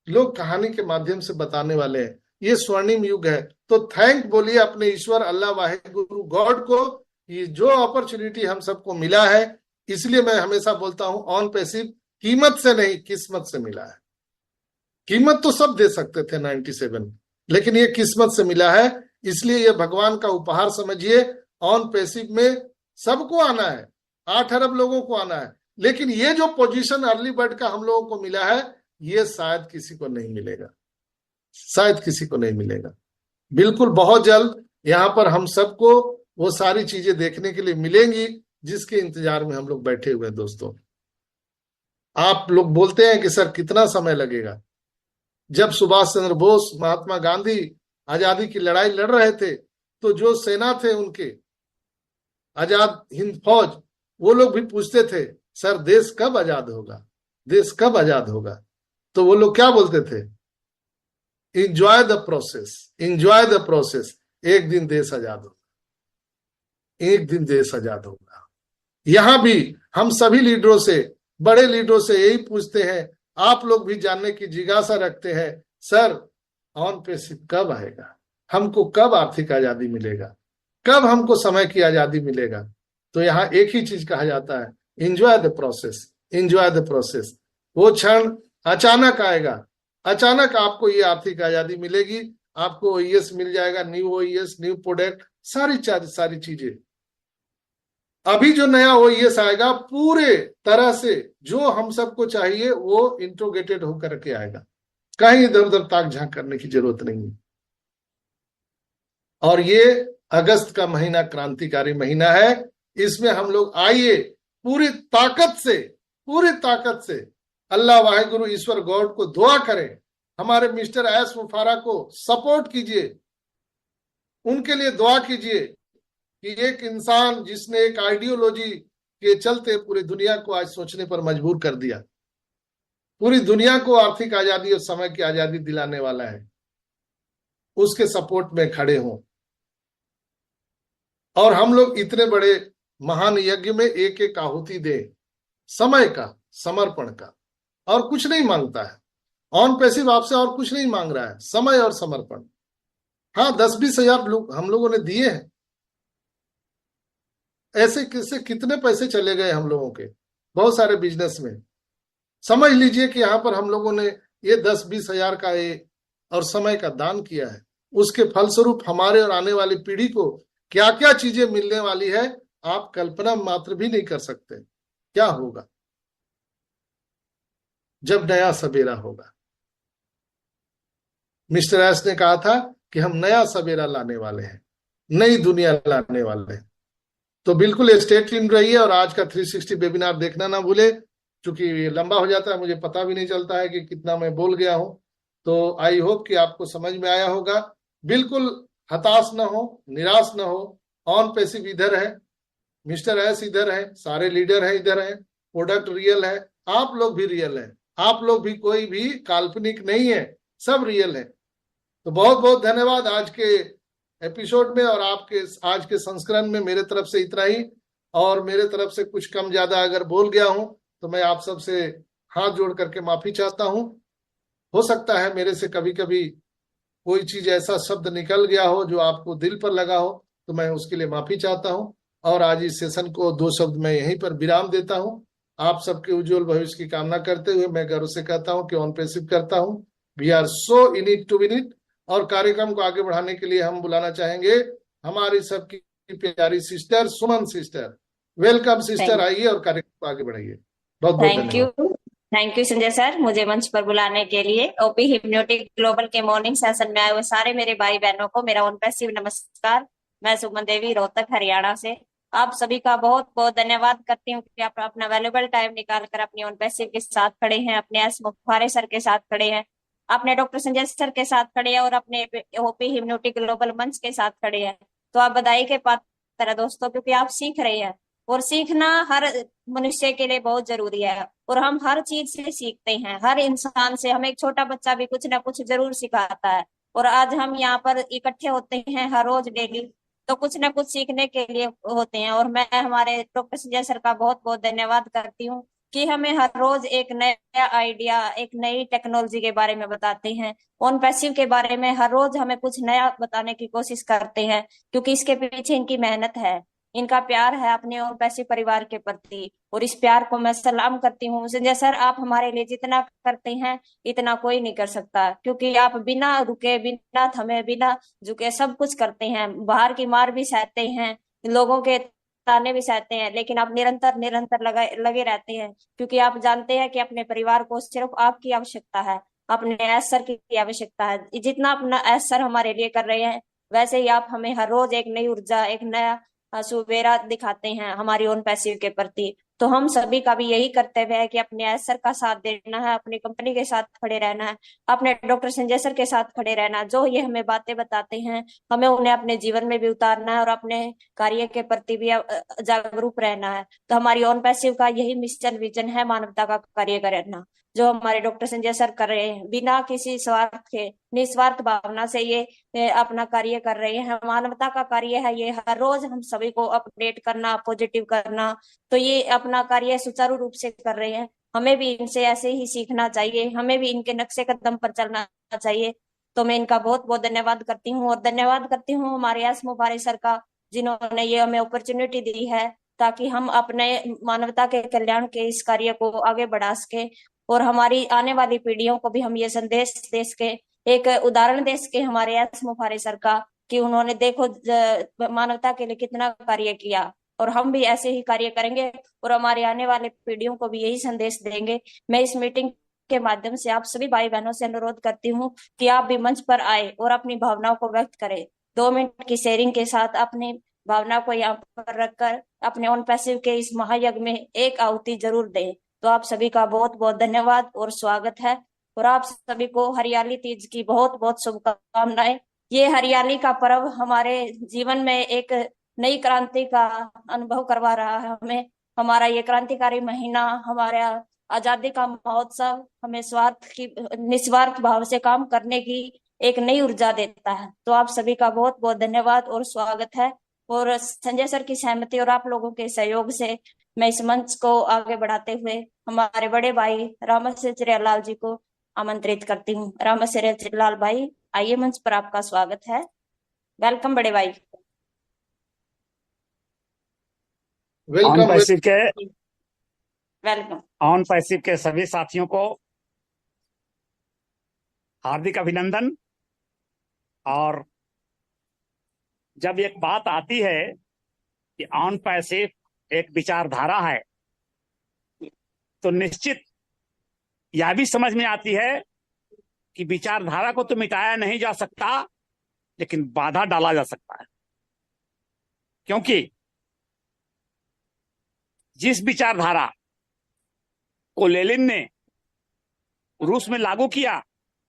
लोग कहानी के माध्यम से बताने वाले हैं। ये स्वर्णिम युग है। तो थैंक बोलिए अपने ईश्वर अल्लाह वाहिगुरु गॉड को, ये जो अपॉर्चुनिटी हम सबको मिला है। इसलिए मैं हमेशा बोलता हूं ऑन पैसिव कीमत से नहीं किस्मत से मिला है। कीमत तो सब दे सकते थे 97, लेकिन ये किस्मत से मिला है। इसलिए ये भगवान का उपहार समझिए। ऑन पैसिव में सबको आना है, 8 अरब लोगों को आना है, लेकिन ये जो पोजीशन अर्ली बर्ड का हम लोगों को मिला है, ये शायद किसी को नहीं मिलेगा, शायद किसी को नहीं मिलेगा। बिल्कुल बहुत जल्द यहाँ पर हम सबको वो सारी चीजें देखने के लिए मिलेंगी जिसके इंतजार में हम लोग बैठे हुए हैं। दोस्तों, आप लोग बोलते हैं कि सर कितना समय लगेगा। जब सुभाष चंद्र बोस, महात्मा गांधी आजादी की लड़ाई लड़ रहे थे, तो जो सेना थे उनके, आजाद हिंद फौज, वो लोग भी पूछते थे सर देश कब आजाद होगा, देश कब आजाद होगा। तो वो लोग क्या बोलते थे, enjoy the process, enjoy the process. एक दिन देश आजाद होगा, एक दिन देश आजाद होगा। यहां भी हम सभी लीडरों से, बड़े लीडरों से यही पूछते हैं, आप लोग भी जानने की जिज्ञासा रखते हैं, सर ऑन पैसिव कब आएगा, हमको कब आर्थिक आजादी मिलेगा, कब हमको समय की आजादी मिलेगा। तो यहाँ एक ही चीज कहा जाता है, enjoy the process, enjoy the process. वो क्षण अचानक आएगा, अचानक आपको ये आर्थिक आजादी मिलेगी, आपको ओईएस मिल जाएगा, न्यू ओईएस, न्यू प्रोडक्ट, सारी चीजें। अभी जो नया ओईएस आएगा पूरे तरह से जो हम सबको चाहिए वो इंट्रोगेटेड होकर के आएगा, कहीं इधर उधर ताक झांक करने की जरूरत नहीं है। और ये अगस्त का महीना क्रांतिकारी महीना है। इसमें हम लोग आइए पूरी ताकत से, पूरी ताकत से अल्लाह वाहिगुरु ईश्वर गॉड को दुआ करें, हमारे मिस्टर एस मुफारा को सपोर्ट कीजिए, उनके लिए दुआ कीजिए कि एक इंसान जिसने एक आइडियोलॉजी के चलते पूरी दुनिया को आज सोचने पर मजबूर कर दिया, पूरी दुनिया को आर्थिक आजादी और समय की आजादी दिलाने वाला है, उसके सपोर्ट में खड़े हों। और हम लोग इतने बड़े महान यज्ञ में एक एक आहुति दे, समय का, समर्पण का, और कुछ नहीं मांगता है। ऑन पैसिव आपसे और कुछ नहीं मांग रहा है, समय और समर्पण। हाँ, 10-20 हजार लोग हम लोगों ने दिए हैं, ऐसे किससे कितने पैसे चले गए हम लोगों के बहुत सारे बिजनेस में। समझ लीजिए कि यहाँ पर हम लोगों ने ये 10-20 हजार का ये और समय का दान किया है, उसके फलस्वरूप हमारे और आने वाली पीढ़ी को क्या क्या चीजें मिलने वाली है, आप कल्पना मात्र भी नहीं कर सकते। क्या होगा जब नया सवेरा होगा। मिस्टर एस ने कहा था कि हम नया सवेरा लाने वाले हैं, नई दुनिया लाने वाले हैं। तो बिल्कुल स्टे ट्यून्ड रहिए और आज का 360 वेबिनार देखना ना भूले, क्योंकि ये लंबा हो जाता है, मुझे पता भी नहीं चलता है कि कितना मैं बोल गया हूं। तो आई होप कि आपको समझ में आया होगा। बिल्कुल हताश ना हो, निराश ना हो। ऑन पैसिव इधर है, मिस्टर एस इधर है, सारे लीडर है इधर है, प्रोडक्ट रियल है, आप लोग भी रियल है, आप लोग भी कोई भी काल्पनिक नहीं है, सब रियल है। तो बहुत बहुत धन्यवाद आज के एपिसोड में और आपके आज के संस्करण में। मेरे तरफ से इतना ही, और मेरे तरफ से कुछ कम ज्यादा अगर बोल गया हूं तो मैं आप सबसे हाथ जोड़ करके माफी चाहता हूं। हो सकता है मेरे से कभी कभी कोई चीज ऐसा शब्द निकल गया हो जो आपको दिल पर लगा हो, तो मैं उसके लिए माफी चाहता हूं। और आज इस सेशन को 2 शब्द मैं यहीं पर विराम देता हूं। आप सबके उज्जवल भविष्य की कामना करते हुए मैं गर्व से कहता हूं कि ऑन पैसिव करता हूं। We are so in it to win it. और कार्यक्रम को आगे बढ़ाने के लिए हम बुलाना चाहेंगे हमारी सबकी प्यारी सिस्टर सुमन सिस्टर। वेलकम सिस्टर, आइए और कार्यक्रम को आगे बढ़ाइए। बहुत बहुत धन्यवाद। थैंक यू संजय सर, मुझे मंच पर बुलाने के लिए। ओपी हिप्नोटिक ग्लोबल के मॉर्निंग सेशन में आए हुए सारे मेरे भाई बहनों को मेरा उनपैसिव नमस्कार। मैं सुमन देवी, रोहतक हरियाणा से आप सभी का बहुत बहुत धन्यवाद करती हूँ कि आप अपना वैल्यूबल टाइम निकाल कर अपनी उनपैसिव के साथ खड़े हैं, अपने एस मुखारे सर के साथ खड़े हैं, अपने डॉक्टर संजय सर के साथ खड़े हैं और अपने ओपी हिप्नोटिक ग्लोबल मंच के साथ खड़े हैं। तो आप बधाई के पात्र है दोस्तों, क्योंकि आप सीख रहे हैं और सीखना हर मनुष्य के लिए बहुत जरूरी है। और हम हर चीज से सीखते हैं, हर इंसान से। हमें एक छोटा बच्चा भी कुछ ना कुछ जरूर सिखाता है। और आज हम यहाँ पर इकट्ठे होते हैं हर रोज डेली, तो कुछ ना कुछ सीखने के लिए होते हैं। और मैं हमारे डॉक्टर संजय सर का बहुत बहुत धन्यवाद करती हूँ कि हमें हर रोज एक नया आइडिया, एक नई टेक्नोलॉजी के बारे में बताते हैं। ओन पैसिव के बारे में हर रोज हमें कुछ नया बताने की कोशिश करते हैं, क्योंकि इसके पीछे इनकी मेहनत है, इनका प्यार है अपने ओन पैसिव परिवार के प्रति। और इस प्यार को मैं सलाम करती हूँ। संजय सर, आप हमारे लिए जितना करते हैं इतना कोई नहीं कर सकता, क्योंकि आप बिना रुके, बिना थमे, बिना झुके सब कुछ करते हैं। बाहर की मार भी सहते हैं, लोगों के ताने भी सहते हैं, लेकिन आप निरंतर निरंतर लगे रहते हैं, क्योंकि आप जानते हैं कि अपने परिवार को सिर्फ आपकी आवश्यकता है, अपने ऐश सर की आवश्यकता है। जितना अपना ऐश सर हमारे लिए कर रहे हैं, वैसे ही आप हमें हर रोज एक नई ऊर्जा, एक नया सुबेरा दिखाते हैं हमारी ओन पैसिव के प्रति। तो हम सभी का भी यही कर्तव्य है कि अपने ऐश सर का साथ देना है, अपनी कंपनी के साथ खड़े रहना है, अपने डॉक्टर संजय सर के साथ खड़े रहना है। जो ये हमें बातें बताते हैं, हमें उन्हें अपने जीवन में भी उतारना है और अपने कार्य के प्रति भी जागरूक रहना है। तो हमारी ऑन पैसिव का यही मिशन विजन है, मानवता का कार्य करना, जो हमारे डॉक्टर संजय सर कर रहे हैं। बिना किसी स्वार्थ के, निस्वार्थ भावना से ये अपना कार्य कर रहे हैं। मानवता का कार्य है ये, हर रोज हम सभी को अपडेट करना, पॉजिटिव करना। तो ये अपना कार्य सुचारू रूप से कर रहे हैं। हमें भी इनसे ऐसे ही सीखना चाहिए, हमें भी इनके नक्शे कदम पर चलना चाहिए। तो मैं इनका बहुत बहुत धन्यवाद करती हूँ, और धन्यवाद करती हूँ हमारे एस मुबारिक सर का, जिन्होंने ये हमें अपॉर्चुनिटी दी है, ताकि हम अपने मानवता के कल्याण के इस कार्य को आगे बढ़ा सके, और हमारी आने वाली पीढ़ियों को भी हम ये संदेश दे सके, एक उदाहरण दे सके हमारे एस मुबारिक सर का, कि उन्होंने देखो मानवता के लिए कितना कार्य किया, और हम भी ऐसे ही कार्य करेंगे और हमारे आने वाले पीढ़ियों को भी यही संदेश देंगे। मैं इस मीटिंग के माध्यम से आप सभी भाई बहनों से अनुरोध करती हूँ कि आप भी मंच पर आए और अपनी भावनाओं को व्यक्त करें। 2 मिनट की शेयरिंग के साथ अपनी भावना को यहाँ पर रखकर अपने ऑन पैसिव के इस महायज्ञ में एक आहुति जरूर दें। तो आप सभी का बहुत बहुत धन्यवाद और स्वागत है, और आप सभी को हरियाली तीज की बहुत बहुत शुभकामनाएं। ये हरियाली का पर्व हमारे जीवन में एक नई क्रांति का अनुभव करवा रहा है हमें। हमारा ये क्रांतिकारी महीना, हमारा आजादी का महोत्सव हमें निस्वार्थ भाव से काम करने की एक नई ऊर्जा देता है। तो आप सभी का बहुत बहुत धन्यवाद और स्वागत है। और संजय सर की सहमति और आप लोगों के सहयोग से मैं इस मंच को आगे बढ़ाते हुए हमारे बड़े भाई रामाश्री लाल जी को आमंत्रित करती हूँ। रामाश्री लाल भाई, आइए, मंच पर आपका स्वागत है। वेलकम बड़े भाई। On welcome. पैसिव के वेलकम। ऑन पैसिव के सभी साथियों को हार्दिक अभिनंदन। और जब एक बात आती है कि ऑन पैसिव एक विचारधारा है, तो निश्चित यह भी समझ में आती है कि विचारधारा को तो मिटाया नहीं जा सकता, लेकिन बाधा डाला जा सकता है। क्योंकि जिस विचारधारा को लेनिन ने रूस में लागू किया,